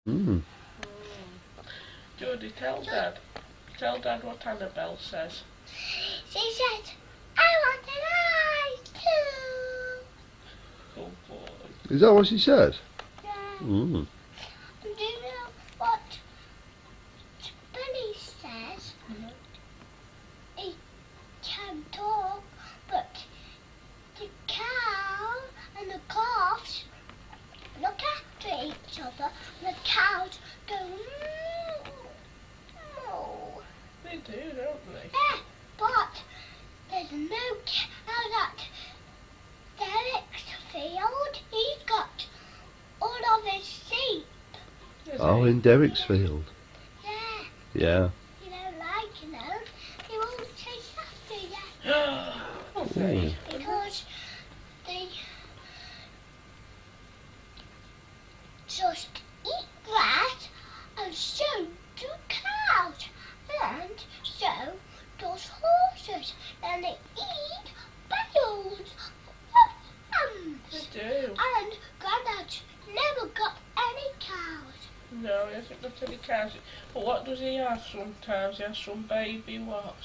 Mm. Jodie, tell Dad. Tell Dad what Annabelle says. She said, I want an ice too. Good boy. Is that what she said? Yeah. Mm. Do you know what Billy says? No. He can talk, but the cow and the calves look after each other. The cows go moo, moo. They do, don't they? Yeah, but there's no cow at Derek's field. He's got all of his sheep. Is Oh, he? in Derek's field. Yeah, Yeah. you don't like, he won't chase after you Okay. because they just eat grass and so do cows and so does horses and they eat bales of lambs. They do. And Grandad's never got any cows. No, he hasn't got any cows. But what does he have sometimes? He has some baby what?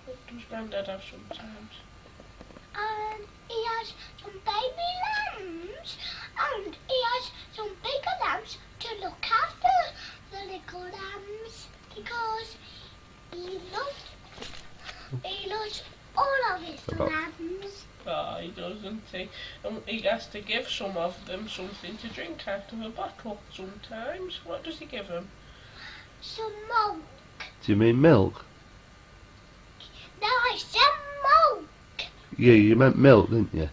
What does Grandad have sometimes? And he has some baby lambs and he has some bigger lambs to look after the little lambs because he loves all of his About- lambs. Ah, he doesn't he? And he has to give some of them something to drink out of a bottle sometimes. What does he give them? Some milk. Do you mean milk? No, I said milk. Yeah, you meant milk, didn't you?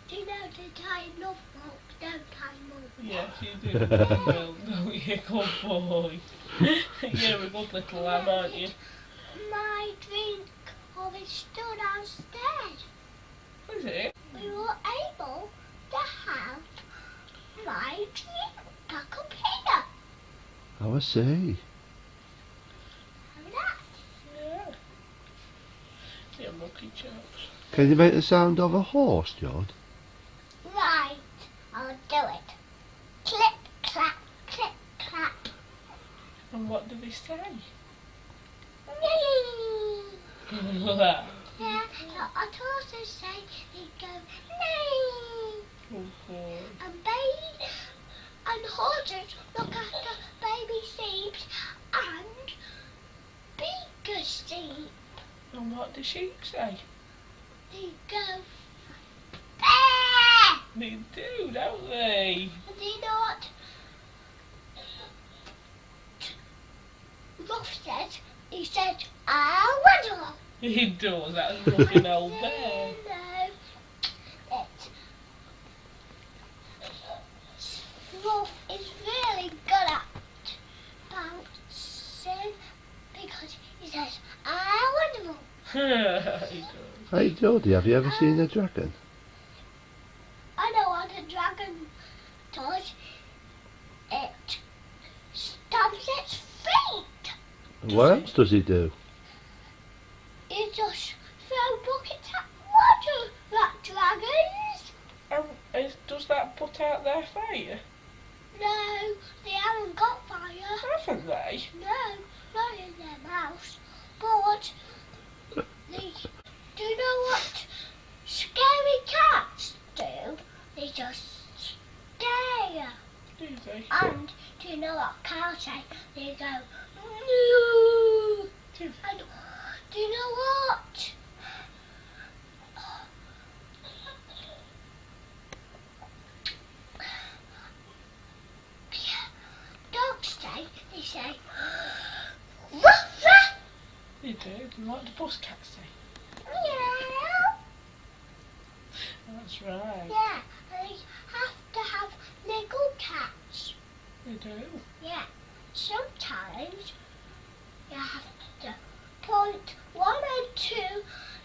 Do you know that I love milk, don't I, Mum? Yes, you do love milk, don't you? Good boy. You're a good little lamb, aren't you? My drink of it still downstairs. Is it? We were able to have my drink back up here. Oh, I see. And that. Yeah. Yeah, lucky chaps. Can you make the sound of a horse, Jod? Right, I'll do it. Clip, clap, clip, clap. And what do they say? Neigh. Yeah, I'd also say they go neigh. Good boy. And horses look after baby sheep and bigger sheep. And what do sheep say? They go bah! They do, don't they? And do you know what Ruff said? He said, I wonder. He does, that's fucking old bear. No, Ruff is really good at bouncing because he says, I wonder. He does. Hey, Jodie, have you ever seen a dragon? I know what a dragon does. It stamps its feet. What else does he do? It just throw buckets at water like dragons. Does that put out their fire? No, they haven't got fire. Haven't they? No, not in their mouths. But they, do you know what scary cats do? They just stare. Do they? And do you know what cows say? They go moo. Do And do you know what? Dogs say, they say ruff ruff. They do. And what do bus cats say? Meow. That's right. Yeah, and they have to have little cats. They do. Yeah, sometimes you have to point one or two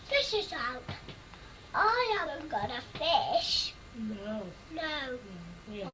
fishes out. I haven't got a fish. No. No. We